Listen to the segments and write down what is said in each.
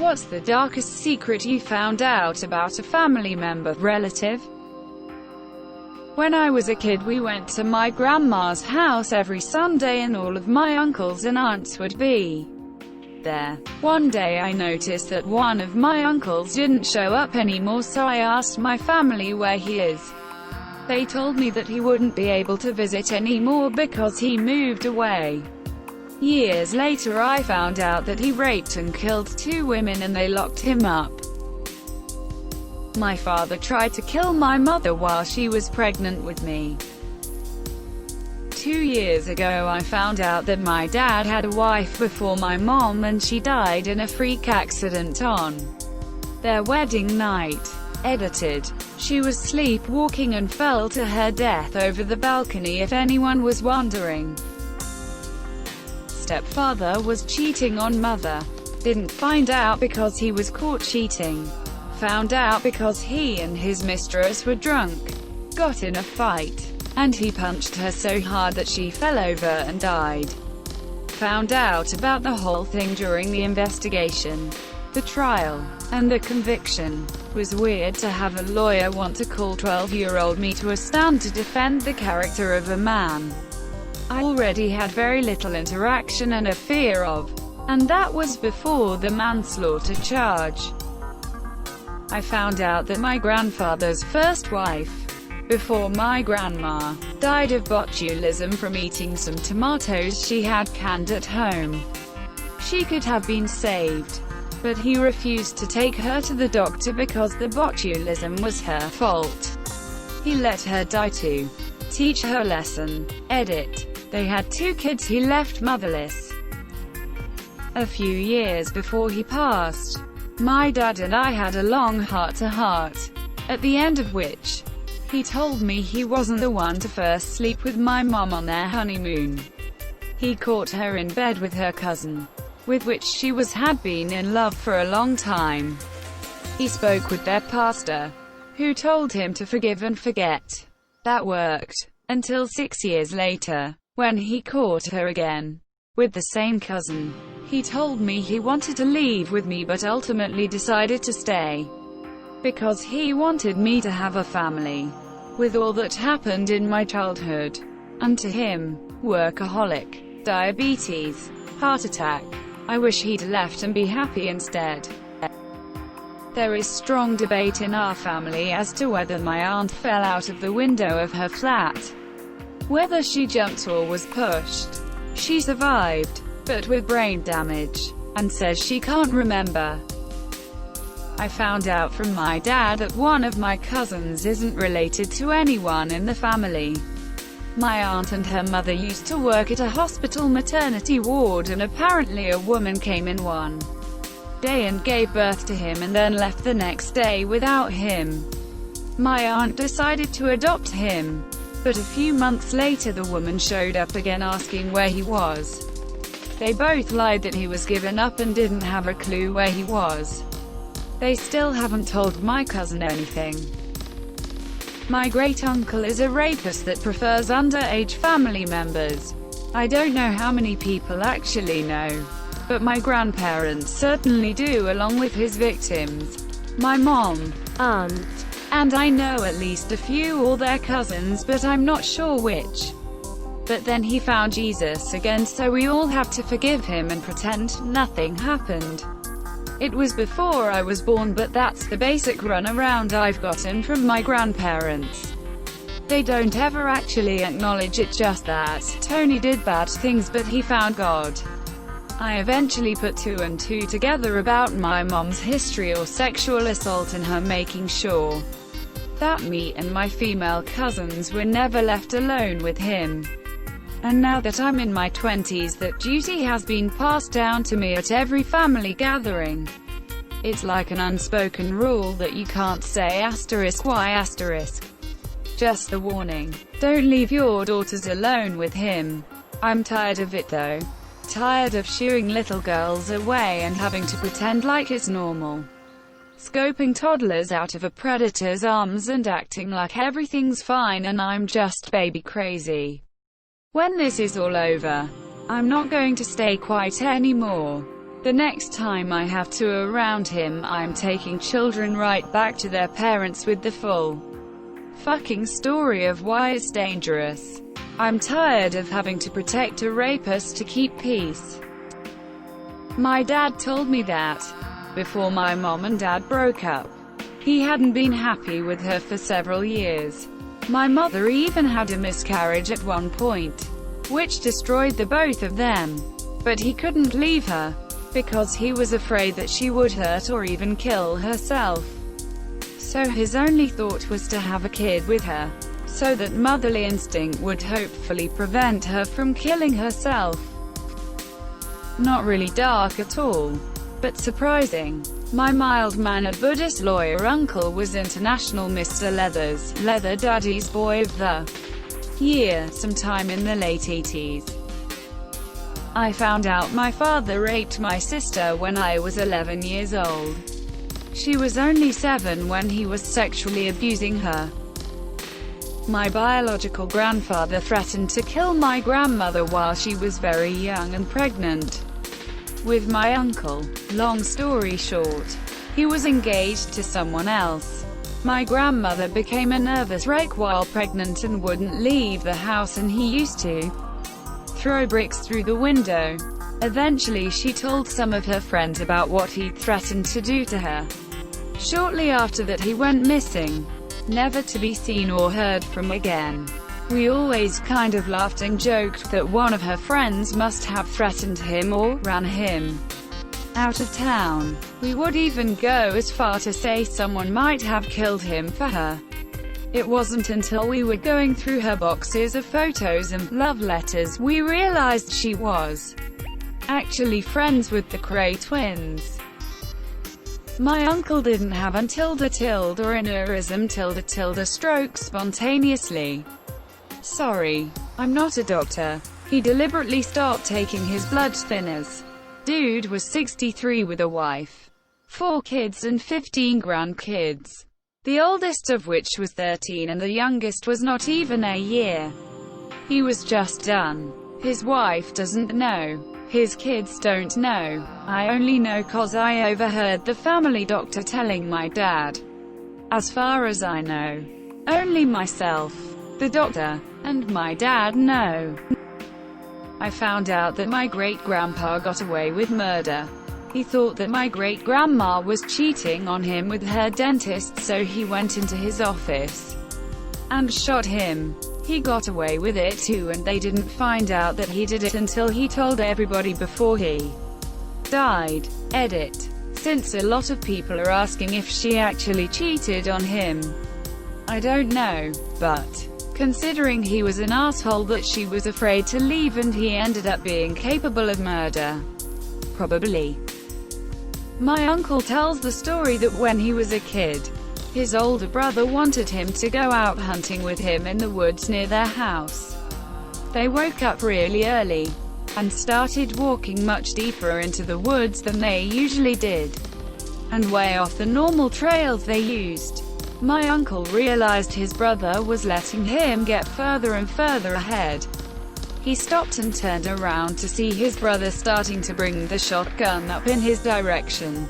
What's the darkest secret you found out about a family member, relative? When I was a kid, we went to my grandma's house every Sunday and all of my uncles and aunts would be there. One day I noticed that one of my uncles didn't show up anymore, so I asked my family where he is. They told me that he wouldn't be able to visit anymore because he moved away. Years later I found out that he raped and killed 2 women and they locked him up. My father tried to kill my mother while she was pregnant with me. 2 years ago I found out that my dad had a wife before my mom and she died in a freak accident on their wedding night. Edited. She was sleepwalking and fell to her death over the balcony, if anyone was wondering. Stepfather was cheating on mother. Didn't find out because he was caught cheating. Found out because he and his mistress were drunk. Got in a fight. And he punched her so hard that she fell over and died. Found out about the whole thing during the investigation, the trial, and the conviction. Was weird to have a lawyer want to call 12-year-old me to a stand to defend the character of a man I already had very little interaction and a fear of. And that was before the manslaughter charge. I found out that my grandfather's first wife, before my grandma, died of botulism from eating some tomatoes she had canned at home. She could have been saved, but he refused to take her to the doctor because the botulism was her fault. He let her die to teach her a lesson. Edit. They had 2 kids he left motherless. A few years before he passed, my dad and I had a long heart-to-heart, at the end of which, he told me he wasn't the one to first sleep with my mom on their honeymoon. He caught her in bed with her cousin, with which she had been in love for a long time. He spoke with their pastor, who told him to forgive and forget. That worked, until 6 years later, when he caught her again, with the same cousin. He told me he wanted to leave with me but ultimately decided to stay, because he wanted me to have a family. With all that happened in my childhood, and to him, workaholic, diabetes, heart attack, I wish he'd left and be happy instead. There is strong debate in our family as to whether my aunt fell out of the window of her flat, whether she jumped or was pushed. She survived, but with brain damage, and says she can't remember. I found out from my dad that one of my cousins isn't related to anyone in the family. My aunt and her mother used to work at a hospital maternity ward, and apparently a woman came in one day and gave birth to him and then left the next day without him. My aunt decided to adopt him, but a few months later the woman showed up again asking where he was. They both lied that he was given up and didn't have a clue where he was. They still haven't told my cousin anything. My great-uncle is a rapist that prefers underage family members. I don't know how many people actually know, but my grandparents certainly do, along with his victims. My mom, aunt, and I know at least a few or their cousins, but I'm not sure which. But then he found Jesus again, so we all have to forgive him and pretend nothing happened. It was before I was born, but that's the basic runaround I've gotten from my grandparents. They don't ever actually acknowledge it, just that Tony did bad things but he found God. I eventually put 2 and 2 together about my mom's history or sexual assault and her making sure that me and my female cousins were never left alone with him. And now that I'm in my 20s, that duty has been passed down to me at every family gathering. It's like an unspoken rule that you can't say *y*. Just the warning. Don't leave your daughters alone with him. I'm tired of it though. Tired of shooing little girls away and having to pretend like it's normal. Scoping toddlers out of a predator's arms and acting like everything's fine and I'm just baby crazy. When this is all over, I'm not going to stay quiet anymore. The next time I have to around him, I'm taking children right back to their parents with the full fucking story of why it's dangerous. I'm tired of having to protect a rapist to keep peace. My dad told me that before my mom and dad broke up, he hadn't been happy with her for several years. My mother even had a miscarriage at one point, which destroyed the both of them. But he couldn't leave her, because he was afraid that she would hurt or even kill herself. So his only thought was to have a kid with her, so that motherly instinct would hopefully prevent her from killing herself. Not really dark at all, but surprising. My mild-mannered Buddhist lawyer uncle was International Mr. Leather Daddy's Boy of the Year, sometime in the late 80s. I found out my father raped my sister when I was 11 years old. She was only 7 when he was sexually abusing her. My biological grandfather threatened to kill my grandmother while she was very young and pregnant with my uncle. Long story short, he was engaged to someone else. My grandmother became a nervous wreck while pregnant and wouldn't leave the house, and he used to throw bricks through the window. Eventually she told some of her friends about what he'd threatened to do to her. Shortly after that he went missing, never to be seen or heard from again. We always kind of laughed and joked that one of her friends must have threatened him or ran him out of town. We would even go as far to say someone might have killed him for her. It wasn't until we were going through her boxes of photos and love letters we realized she was actually friends with the Cray twins. My uncle didn't have an tilde or aneurysm stroke spontaneously. Sorry, I'm not a doctor. He deliberately stopped taking his blood thinners. Dude was 63 with a wife, 4 kids and 15 grandkids, the oldest of which was 13 and the youngest was not even a year. He was just done. His wife doesn't know. His kids don't know. I only know 'cause I overheard the family doctor telling my dad. As far as I know, only myself, the doctor, and my dad know. I found out that my great-grandpa got away with murder. He thought that my great-grandma was cheating on him with her dentist, so he went into his office and shot him. He got away with it too, and they didn't find out that he did it until he told everybody before he died. Edit. Since a lot of people are asking if she actually cheated on him, I don't know, but considering he was an asshole that she was afraid to leave and he ended up being capable of murder, probably. My uncle tells the story that when he was a kid, his older brother wanted him to go out hunting with him in the woods near their house. They woke up really early and started walking much deeper into the woods than they usually did, and way off the normal trails they used. My uncle realized his brother was letting him get further and further ahead. He stopped and turned around to see his brother starting to bring the shotgun up in his direction.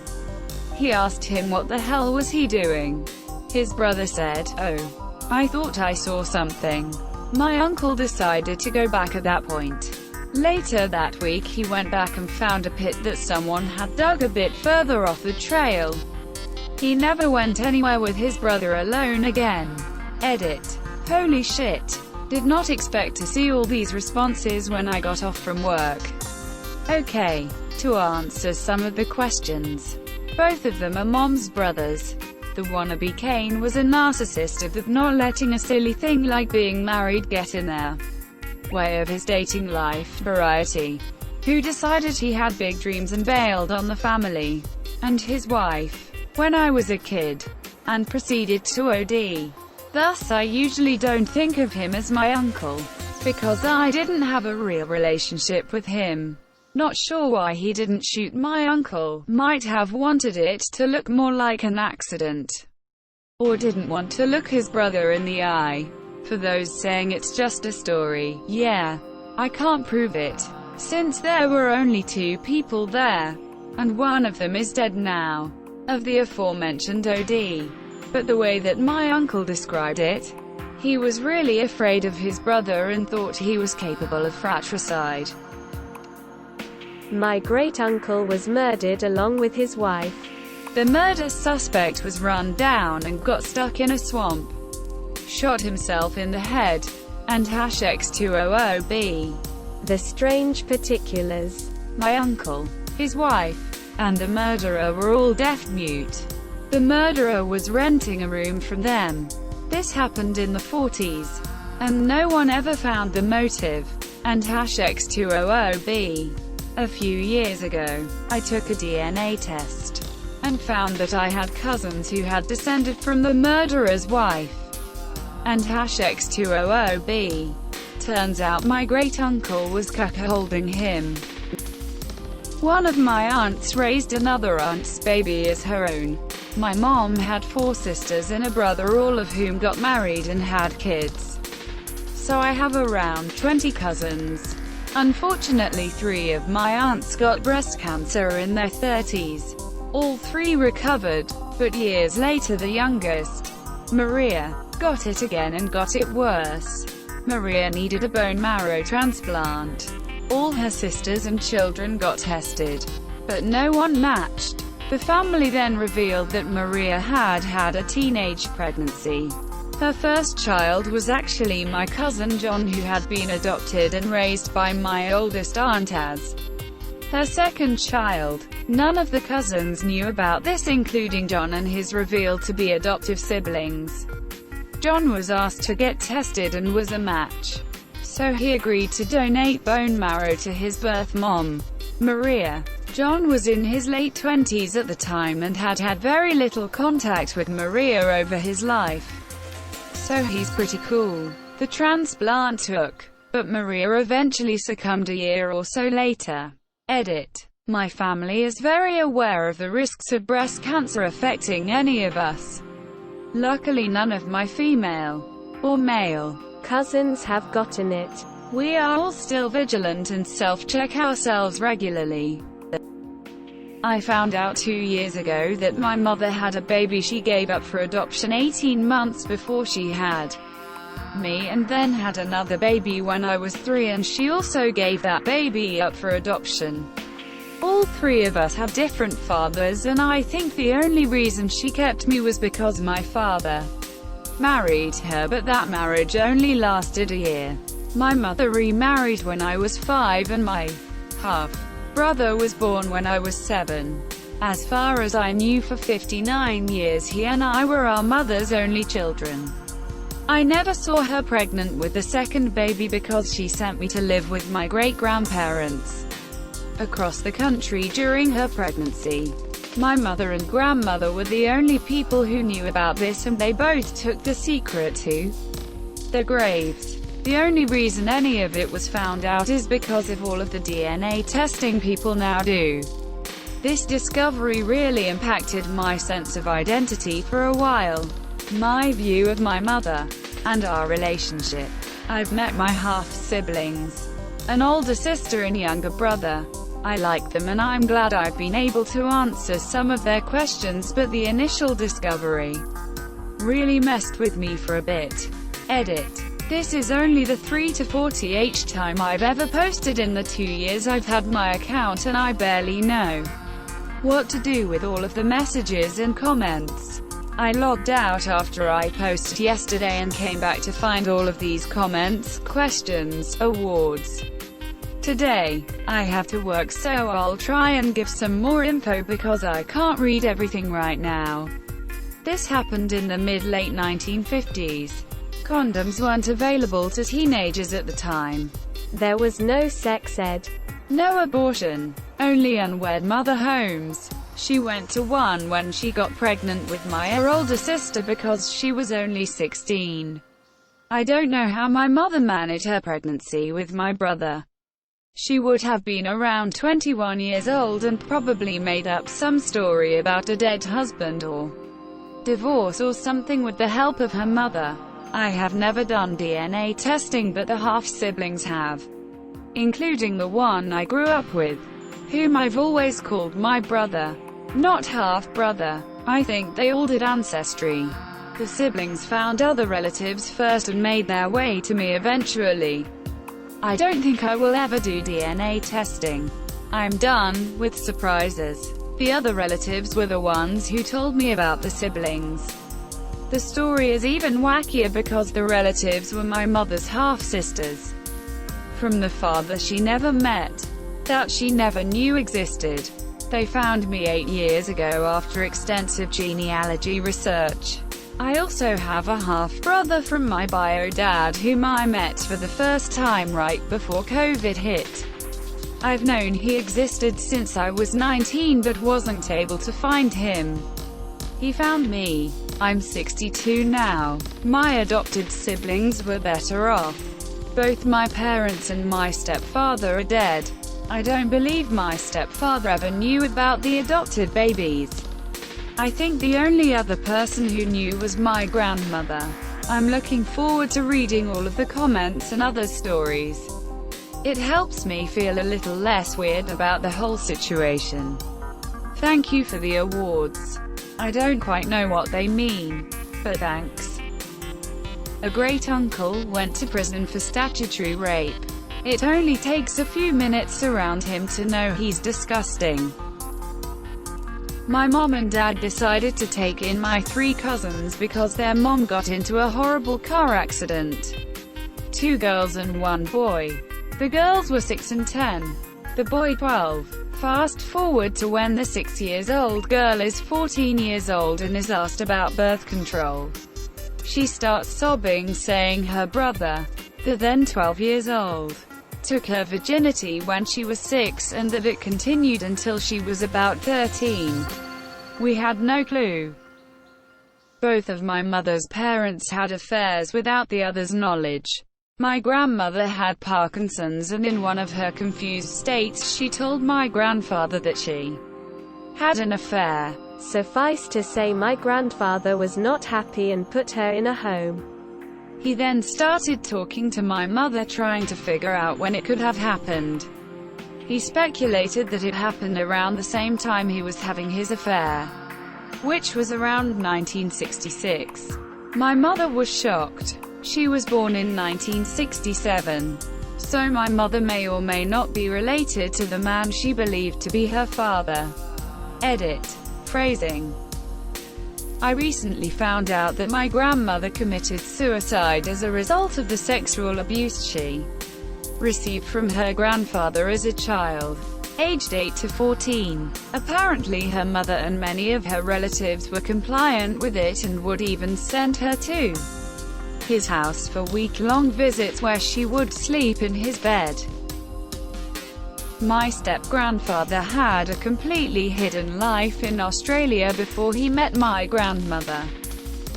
He asked him what the hell was he doing. His brother said, "Oh, I thought I saw something." My uncle decided to go back at that point. Later that week he went back and found a pit that someone had dug a bit further off the trail. He never went anywhere with his brother alone again. Edit. Holy shit. Did not expect to see all these responses when I got off from work. Okay, to answer some of the questions. Both of them are mom's brothers. The wannabe Kane was a narcissist of not letting a silly thing like being married get in their way of his dating life variety, who decided he had big dreams and bailed on the family and his wife when I was a kid, and proceeded to OD. Thus I usually don't think of him as my uncle, because I didn't have a real relationship with him. Not sure why he didn't shoot my uncle, might have wanted it to look more like an accident, or didn't want to look his brother in the eye. For those saying it's just a story, yeah, I can't prove it, since there were only 2 people there. and one of them is dead now, of the aforementioned OD. But the way that my uncle described it, he was really afraid of his brother and thought he was capable of fratricide. My great-uncle was murdered along with his wife. The murder suspect was run down and got stuck in a swamp, shot himself in the head, and #X200B. The strange particulars. My uncle, his wife, and the murderer were all deaf-mute. The murderer was renting a room from them. This happened in the 40s, and no one ever found the motive. And #X200B. A few years ago, I took a DNA test, and found that I had cousins who had descended from the murderer's wife. And #X200B. Turns out my great-uncle was kekke holding him. One of my aunts raised another aunt's baby as her own. My mom had 4 sisters and a brother, all of whom got married and had kids. So I have around 20 cousins. Unfortunately, 3 of my aunts got breast cancer in their 30s. All 3 recovered, but years later the youngest, Maria, got it again and got it worse. Maria needed a bone marrow transplant. All her sisters and children got tested, but no one matched. The family then revealed that Maria had had a teenage pregnancy. Her first child was actually my cousin John, who had been adopted and raised by my oldest aunt as her second child. None of the cousins knew about this, including John and his revealed to be adoptive siblings. John was asked to get tested and was a match, so he agreed to donate bone marrow to his birth mom, Maria. John was in his late 20s at the time and had had very little contact with Maria over his life, so he's pretty cool. The transplant took, but Maria eventually succumbed a year or so later. Edit. My family is very aware of the risks of breast cancer affecting any of us. Luckily none of my female or male cousins have gotten it. We are all still vigilant and self-check ourselves regularly. I found out 2 years ago that my mother had a baby she gave up for adoption 18 months before she had me, and then had another baby when I was 3, and she also gave that baby up for adoption. All 3 of us have different fathers, and I think the only reason she kept me was because my father married her, but that marriage only lasted a year. My mother remarried when I was 5, and my half-brother was born when I was 7. As far as I knew, for 59 years he and I were our mother's only children. I never saw her pregnant with the second baby because she sent me to live with my great-grandparents across the country during her pregnancy. My mother and grandmother were the only people who knew about this, and they both took the secret to their graves. The only reason any of it was found out is because of all of the DNA testing people now do. This discovery really impacted my sense of identity for a while, my view of my mother, and our relationship. I've met my half-siblings, an older sister and younger brother. I like them and I'm glad I've been able to answer some of their questions, but the initial discovery really messed with me for a bit. Edit. This is only the 3 to 40th time I've ever posted in the 2 years I've had my account, and I barely know what to do with all of the messages and comments. I logged out after I posted yesterday and came back to find all of these comments, questions, awards. Today, I have to work, so I'll try and give some more info because I can't read everything right now. This happened in the mid-late 1950s. Condoms weren't available to teenagers at the time. There was no sex ed. No abortion. Only unwed mother homes. She went to one when she got pregnant with my older sister because she was only 16. I don't know how my mother managed her pregnancy with my brother. She would have been around 21 years old and probably made up some story about a dead husband or divorce or something with the help of her mother. I have never done DNA testing, but the half-siblings have, including the one I grew up with, whom I've always called my brother, not half-brother. I think they all did ancestry. The siblings found other relatives first and made their way to me eventually. I don't think I will ever do DNA testing. I'm done with surprises. The other relatives were the ones who told me about the siblings. The story is even wackier because the relatives were my mother's half-sisters. From the father she never met, that she never knew existed. They found me 8 years ago after extensive genealogy research. I also have a half-brother from my bio dad whom I met for the first time right before COVID hit. I've known he existed since I was 19 but wasn't able to find him. He found me. I'm 62 now. My adopted siblings were better off. Both my parents and my stepfather are dead. I don't believe my stepfather ever knew about the adopted babies. I think the only other person who knew was my grandmother. I'm looking forward to reading all of the comments and other stories. It helps me feel a little less weird about the whole situation. Thank you for the awards. I don't quite know what they mean, but thanks. A great-uncle went to prison for statutory rape. It only takes a few minutes around him to know he's disgusting. My mom and dad decided to take in my 3 cousins because their mom got into a horrible car accident. 2 girls and 1 boy. The girls were 6 and 10. The boy 12. Fast forward to when the 6-year-old girl is 14 years old and is asked about birth control. She starts sobbing, saying her brother, the then 12 years old, took her virginity when she was 6 and that it continued until she was about 13. We had no clue. Both of my mother's parents had affairs without the other's knowledge. My grandmother had Parkinson's and in one of her confused states she told my grandfather that she had an affair. Suffice to say my grandfather was not happy and put her in a home. He then started talking to my mother trying to figure out when it could have happened. He speculated that it happened around the same time he was having his affair, which was around 1966. My mother was shocked. She was born in 1967, so my mother may or may not be related to the man she believed to be her father. Edit. Phrasing. I recently found out that my grandmother committed suicide as a result of the sexual abuse she received from her grandfather as a child, aged 8 to 14. Apparently her mother and many of her relatives were compliant with it and would even send her to his house for week-long visits where she would sleep in his bed. My step-grandfather had a completely hidden life in Australia before he met my grandmother.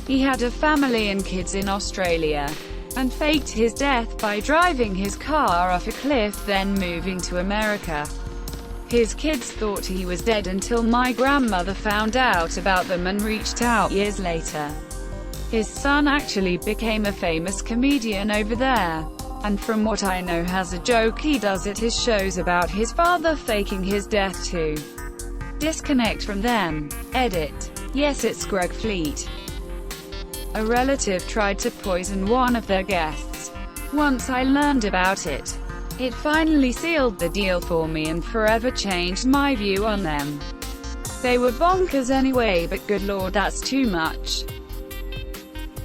He had a family and kids in Australia, and faked his death by driving his car off a cliff then moving to America. His kids thought he was dead until my grandmother found out about them and reached out years later. His son actually became a famous comedian over there, and from what I know has a joke he does at his shows about his father faking his death to disconnect from them. Edit. Yes, it's Greg Fleet. A relative tried to poison one of their guests. Once I learned about it, it finally sealed the deal for me and forever changed my view on them. They were bonkers anyway, but good lord, that's too much.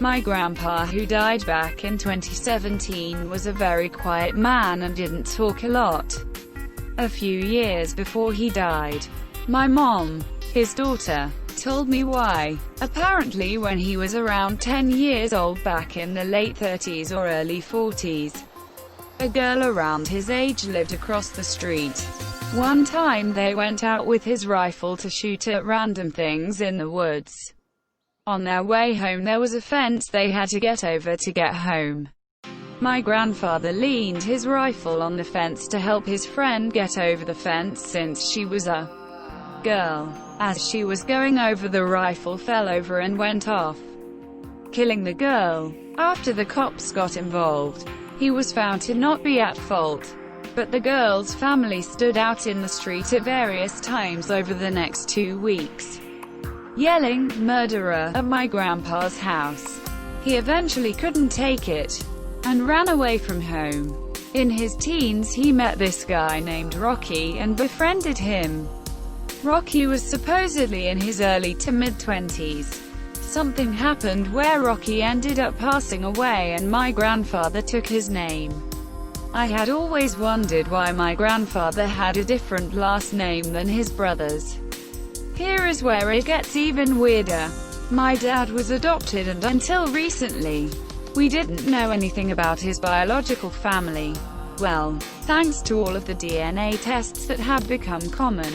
My grandpa, who died back in 2017, was a very quiet man and didn't talk a lot. A few years before he died, my mom, his daughter, told me why. Apparently when he was around 10 years old back in the late 30s or early 40s, a girl around his age lived across the street. One time they went out with his rifle to shoot at random things in the woods. On their way home there was a fence they had to get over to get home. My grandfather leaned his rifle on the fence to help his friend get over the fence since she was a girl. As she was going over, the rifle fell over and went off, killing the girl. After the cops got involved, he was found to not be at fault. but the girl's family stood out in the street at various times over the next 2 weeks, yelling, "Murderer," at my grandpa's house. He eventually couldn't take it and ran away from home. In his teens he met this guy named Rocky and befriended him. Rocky was supposedly in his early to mid-20s. Something happened where Rocky ended up passing away and my grandfather took his name. I had always wondered why my grandfather had a different last name than his brothers. Here is where it gets even weirder. My dad was adopted and until recently, we didn't know anything about his biological family. Well, thanks to all of the DNA tests that have become common,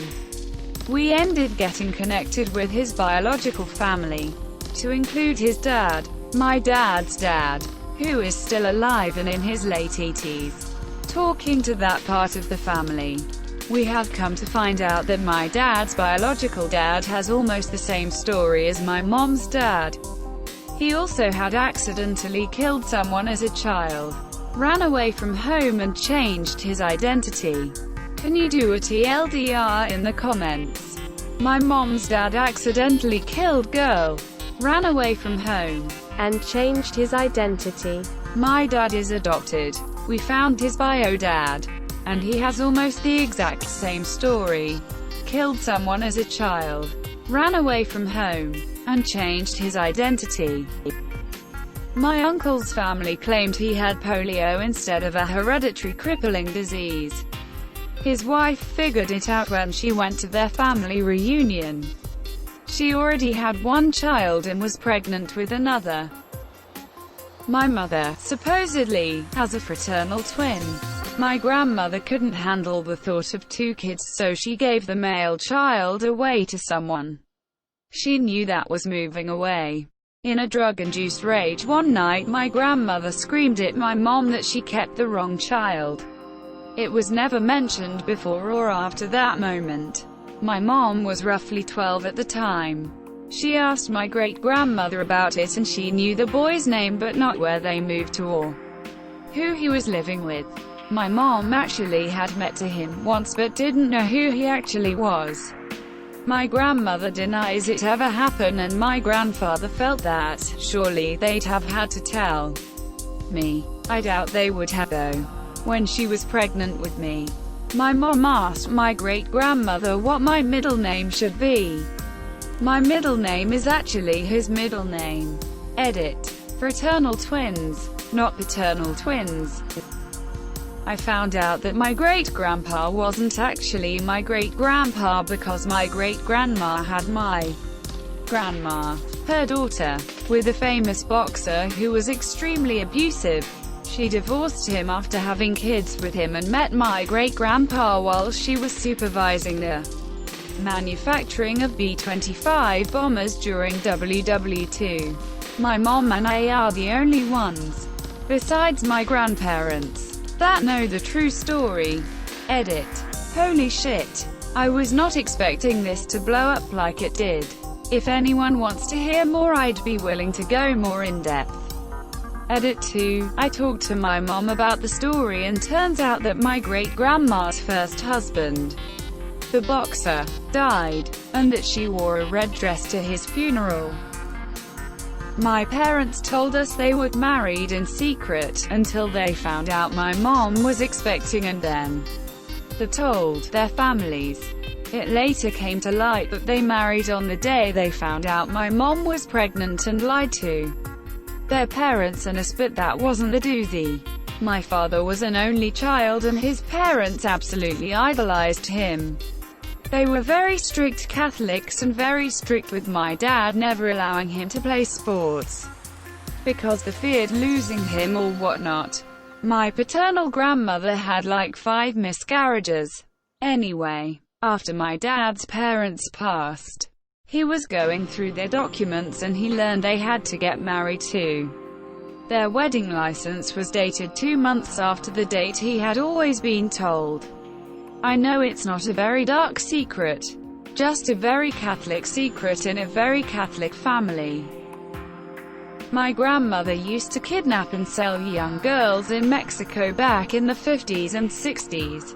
we ended getting connected with his biological family, to include his dad, my dad's dad, who is still alive and in his late 80s. Talking to that part of the family, we have come to find out that my dad's biological dad has almost the same story as my mom's dad. He also had accidentally killed someone as a child, ran away from home and changed his identity. Can you do a TLDR in the comments? My mom's dad accidentally killed girl, ran away from home, and changed his identity. My dad is adopted. We found his bio dad, and he has almost the exact same story. Killed someone as a child, ran away from home, and changed his identity. My uncle's family claimed he had polio instead of a hereditary crippling disease. His wife figured it out when she went to their family reunion. She already had one child and was pregnant with another. My mother, supposedly, has a fraternal twin. My grandmother couldn't handle the thought of 2 kids, so she gave the male child away to someone she knew that was moving away. In a drug-induced rage one night, my grandmother screamed at my mom that she kept the wrong child. It was never mentioned before or after that moment. My mom was roughly 12 at the time. She asked my great-grandmother about it and she knew the boy's name but not where they moved to or who he was living with. My mom actually had met him once but didn't know who he actually was. My grandmother denies it ever happened and my grandfather felt that, surely, they'd have had to tell me. I doubt they would have though. When she was pregnant with me, my mom asked my great-grandmother what my middle name should be. My middle name is actually his middle name. Edit. Fraternal twins, not paternal twins. I found out that my great-grandpa wasn't actually my great-grandpa because my great-grandma had my grandma, her daughter, with a famous boxer who was extremely abusive. She divorced him after having kids with him and met my great-grandpa while she was supervising the manufacturing of B-25 bombers during WW2. My mom and I are the only ones, besides my grandparents, that know the true story. Edit. Holy shit. I was not expecting this to blow up like it did. If anyone wants to hear more, I'd be willing to go more in depth. Edit 2. I talked to my mom about the story and turns out that my great-grandma's first husband, the boxer, died, and that she wore a red dress to his funeral. My parents told us they were married in secret, until they found out my mom was expecting and then they told their families. It later came to light that they married on the day they found out my mom was pregnant and lied to their parents and us, but that wasn't the doozy. My father was an only child and his parents absolutely idolized him. They were very strict Catholics and very strict with my dad, never allowing him to play sports because they feared losing him or whatnot. My paternal grandmother had like 5 miscarriages. Anyway, after my dad's parents passed, he was going through their documents and he learned they had to get married too. Their wedding license was dated 2 months after the date he had always been told. I know it's not a very dark secret, just a very Catholic secret in a very Catholic family. My grandmother used to kidnap and sell young girls in Mexico back in the 50s and 60s.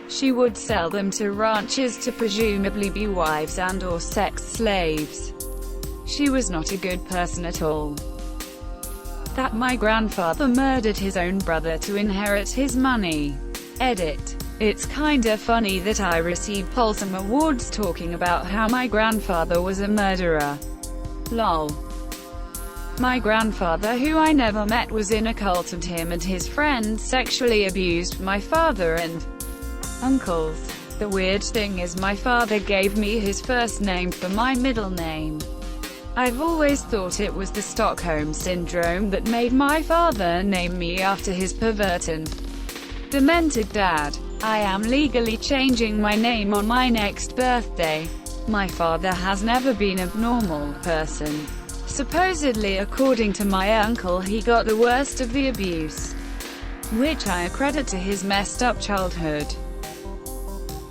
She would sell them to ranchers to presumably be wives and/or sex slaves. She was not a good person at all. That my grandfather murdered his own brother to inherit his money. Edit. It's kinda funny that I received wholesome awards talking about how my grandfather was a murderer. Lol. My grandfather, who I never met, was in a cult, and him and his friends sexually abused my father and uncles. The weird thing is my father gave me his first name for my middle name. I've always thought it was the Stockholm Syndrome that made my father name me after his pervert and demented dad. I am legally changing my name on my next birthday. My father has never been a normal person. Supposedly, according to my uncle, he got the worst of the abuse, which I accredit to his messed up childhood.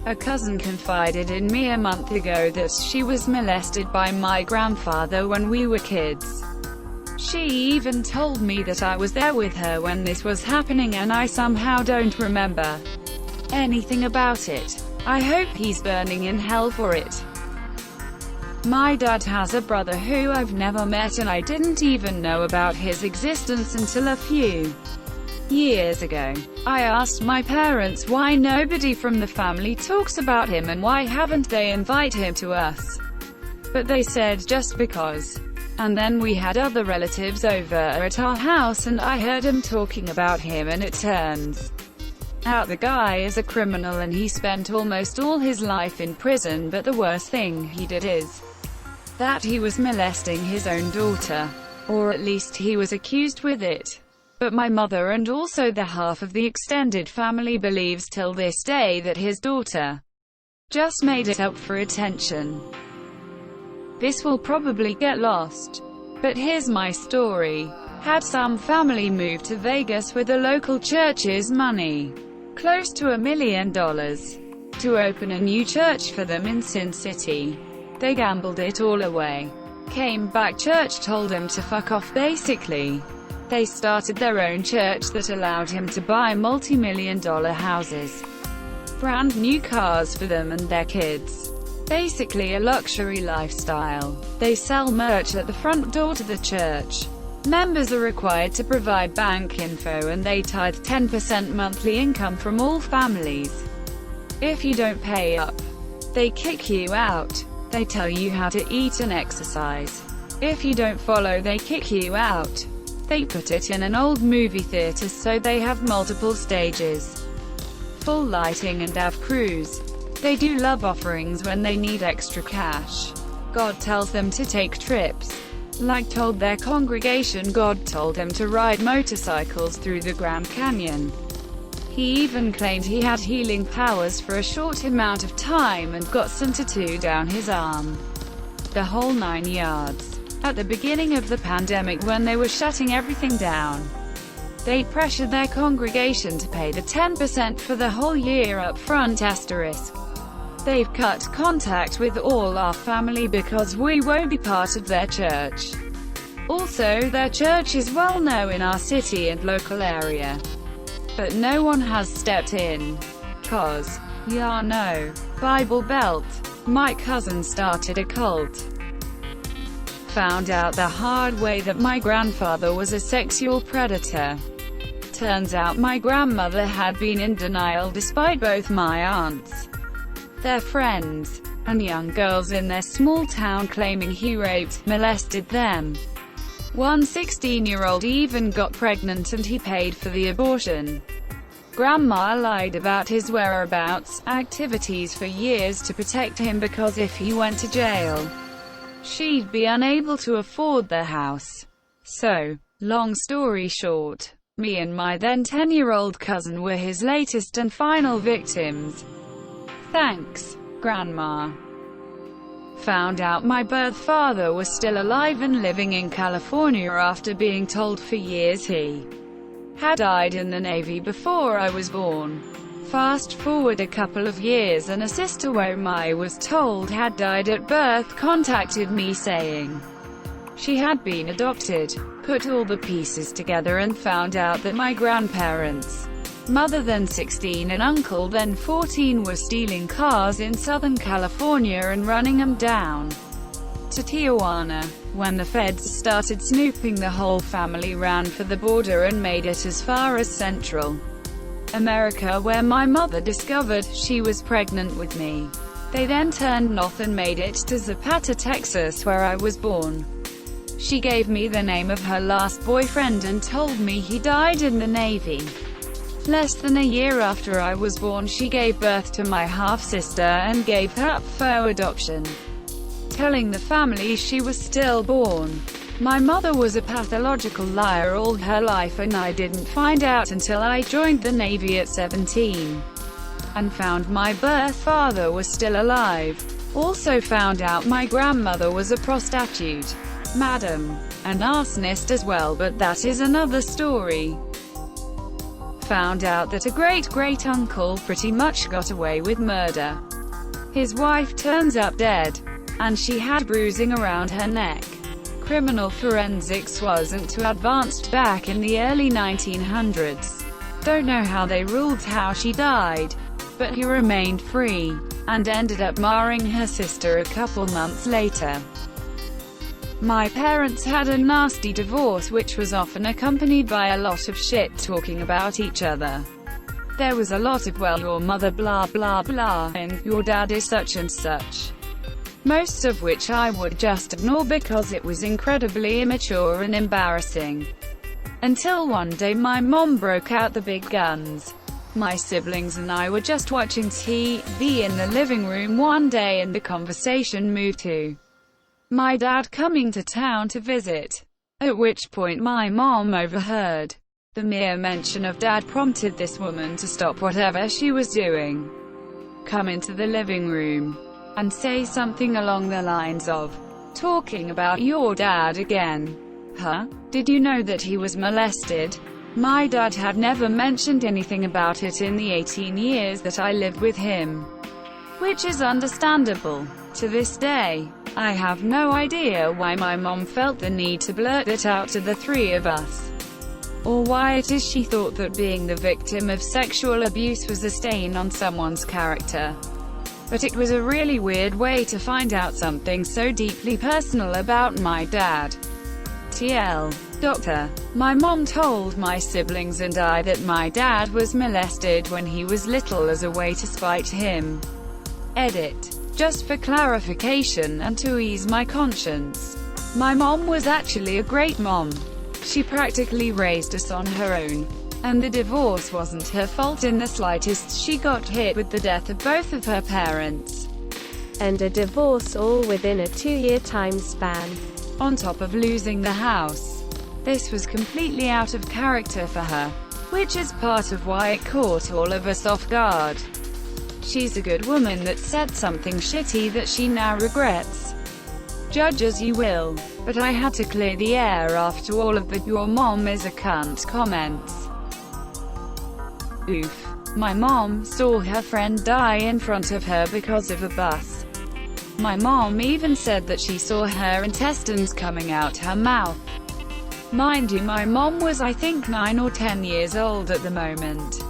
A cousin confided in me a month ago that she was molested by my grandfather when we were kids. She even told me that I was there with her when this was happening, and I somehow don't remember anything about it. I hope he's burning in hell for it. My dad has a brother who I've never met, and I didn't even know about his existence until a few years ago. I asked my parents why nobody from the family talks about him and why haven't they invited him to us. But they said just because. And then we had other relatives over at our house and I heard him talking about him, and it turns out the guy is a criminal and he spent almost all his life in prison, but the worst thing he did is that he was molesting his own daughter. Or at least he was accused with it. But my mother and also the half of the extended family believes till this day that his daughter just made it up for attention. This will probably get lost, but here's my story. Had some family moved to Vegas with the local church's money, close to $1 million, to open a new church for them in Sin City. They gambled it all away. Came back, church told him to fuck off basically. They started their own church that allowed him to buy multi-million-dollar houses, brand new cars for them and their kids. Basically a luxury lifestyle. They sell merch at the front door to the church. Members are required to provide bank info, and they tithe 10% monthly income from all families. If you don't pay up, they kick you out. They tell you how to eat and exercise. If you don't follow, they kick you out. They put it in an old movie theater so they have multiple stages, full lighting, and have crews. They do love offerings when they need extra cash. God tells them to take trips. Like told their congregation God told him to ride motorcycles through the Grand Canyon. He even claimed he had healing powers for a short amount of time and got some tattoo down his arm. The whole 9 yards. At the beginning of the pandemic, when they were shutting everything down, they pressured their congregation to pay the 10% for the whole year up front. They've cut contact with all our family because we won't be part of their church. Also, their church is well known in our city and local area, but no one has stepped in. Cause, yeah, no. Bible Belt. My cousin started a cult. Found out the hard way that my grandfather was a sexual predator. Turns out my grandmother had been in denial despite both my aunts, their friends, and young girls in their small town claiming he raped, molested them. One 16-year-old even got pregnant and he paid for the abortion. Grandma lied about his whereabouts, activities for years to protect him because if he went to jail, she'd be unable to afford their house. So, long story short, me and my then 10-year-old cousin were his latest and final victims. Thanks, Grandma. Found out my birth father was still alive and living in California after being told for years he had died in the Navy before I was born. Fast forward a couple of years and a sister whom I was told had died at birth contacted me saying She had been adopted. Put all the pieces together and found out that my grandparents, mother then 16 and uncle then 14, were stealing cars in Southern California and running them down to Tijuana. When the feds started snooping, the whole family ran for the border and made it as far as Central America, where my mother discovered she was pregnant with me. They then turned north and made it to Zapata, Texas, where I was born. She gave me the name of her last boyfriend and told me he died in the Navy. Less than a year after I was born, she gave birth to my half-sister and gave her up for adoption, telling the family she was stillborn. My mother was a pathological liar all her life, and I didn't find out until I joined the Navy at 17 and found my birth father was still alive. Also found out my grandmother was a prostitute, madam, an arsonist as well, but that is another story. Found out that a great-great-uncle pretty much got away with murder. His wife turns up dead, and she had bruising around her neck. Criminal forensics wasn't too advanced back in the early 1900s. Don't know how they ruled how she died, but he remained free, and ended up marrying her sister a couple months later. My parents had a nasty divorce, which was often accompanied by a lot of shit talking about each other. There was a lot of, well, your mother blah blah blah, and your dad is such and such. Most of which I would just ignore because it was incredibly immature and embarrassing. Until one day my mom broke out the big guns. My siblings and I were just watching TV in the living room one day, and the conversation moved to my dad coming to town to visit. At which point my mom overheard. The mere mention of dad prompted this woman to stop whatever she was doing, come into the living room, and say something along the lines of, "Talking about your dad again? Huh? Did you know that he was molested?" My dad had never mentioned anything about it in the 18 years that I lived with him, which is understandable. To this day, I have no idea why my mom felt the need to blurt it out to the three of us, or why it is she thought that being the victim of sexual abuse was a stain on someone's character. But it was a really weird way to find out something so deeply personal about my dad. TL. Doctor. My mom told my siblings and I that my dad was molested when he was little as a way to spite him. Edit. Just for clarification and to ease my conscience. My mom was actually a great mom. She practically raised us on her own. And the divorce wasn't her fault in the slightest. She got hit with the death of both of her parents. And a divorce all within a 2-year time span. On top of losing the house. This was completely out of character for her, which is part of why it caught all of us off guard. She's a good woman that said something shitty that she now regrets. Judge as you will, but I had to clear the air after all of the "your mom is a cunt" comments. Oof. My mom saw her friend die in front of her because of a bus. My mom even said that she saw her intestines coming out her mouth. Mind you, my mom was I think 9 or 10 years old at the moment.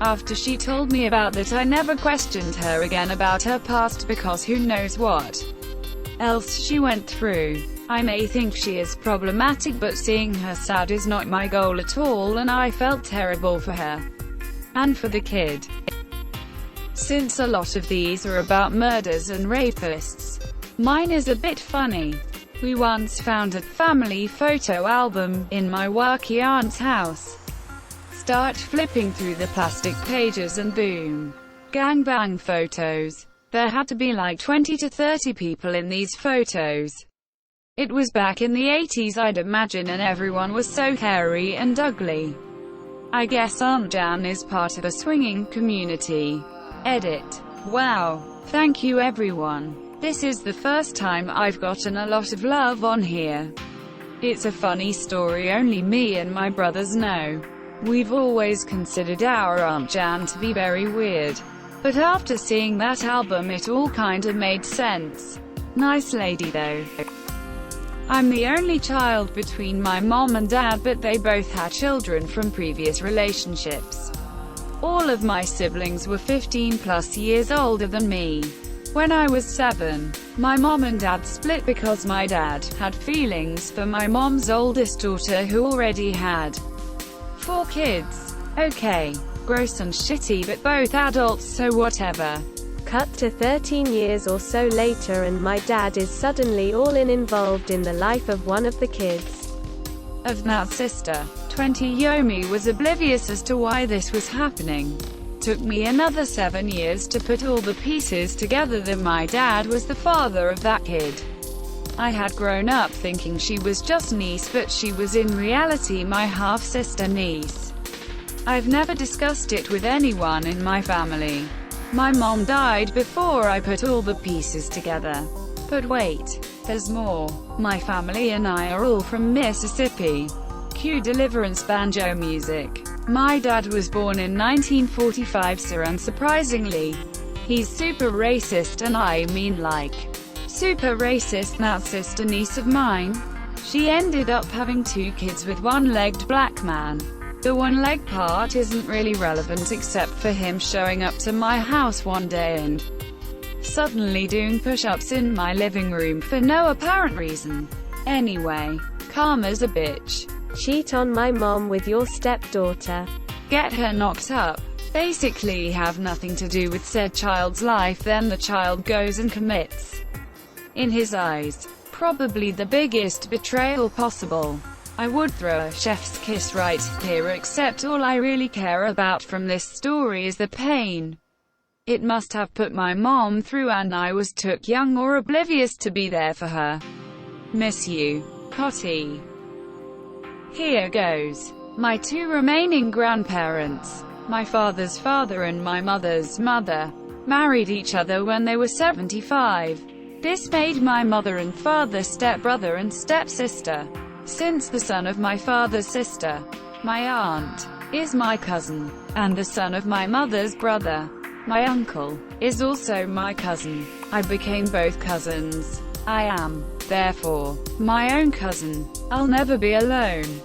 After she told me about that, I never questioned her again about her past, because who knows what else she went through. I may think she is problematic, but seeing her sad is not my goal at all, and I felt terrible for her. And for the kid. Since a lot of these are about murders and rapists, mine is a bit funny. We once found a family photo album in my worky aunt's house. Start flipping through the plastic pages and boom. Gangbang photos. There had to be like 20 to 30 people in these photos. It was back in the 80s, I'd imagine, and everyone was so hairy and ugly. I guess Aunt Jan is part of a swinging community. Edit. Wow. Thank you everyone. This is the first time I've gotten a lot of love on here. It's a funny story only me and my brothers know. We've always considered our Aunt Jan to be very weird. But after seeing that album it all kinda made sense. Nice lady though. I'm the only child between my mom and dad, but they both had children from previous relationships. All of my siblings were 15 plus years older than me. When I was 7, my mom and dad split because my dad had feelings for my mom's oldest daughter who already had 4 kids. Okay, gross and shitty, but both adults, so whatever. Cut to 13 years or so later and my dad is suddenly all in involved in the life of one of the kids of that sister. 20 Yomi was oblivious as to why this was happening. Took me another 7 years to put all the pieces together that my dad was the father of that kid. I had grown up thinking she was just niece, but she was in reality my half-sister niece. I've never discussed it with anyone in my family. My mom died before I put all the pieces together. But wait, there's more. My family and I are all from Mississippi. Cue Deliverance banjo music. My dad was born in 1945, so unsurprisingly, he's super racist, and I mean like, super racist. That sister niece of mine, she ended up having 2 kids with one-legged black man. The one-leg part isn't really relevant except for him showing up to my house one day and suddenly doing push-ups in my living room for no apparent reason. Anyway, karma's a bitch. Cheat on my mom with your stepdaughter. Get her knocked up. Basically have nothing to do with said child's life, then the child goes and commits, in his eyes, probably the biggest betrayal possible. I would throw a chef's kiss right here, except all I really care about from this story is the pain it must have put my mom through, and I was too young or oblivious to be there for her. Miss you, Cotty. Here goes. My 2 remaining grandparents, my father's father and my mother's mother, married each other when they were 75. This made my mother and father stepbrother and stepsister. Since the son of my father's sister, my aunt, is my cousin, and the son of my mother's brother, my uncle, is also my cousin, I became both cousins. I am, therefore, my own cousin. I'll never be alone.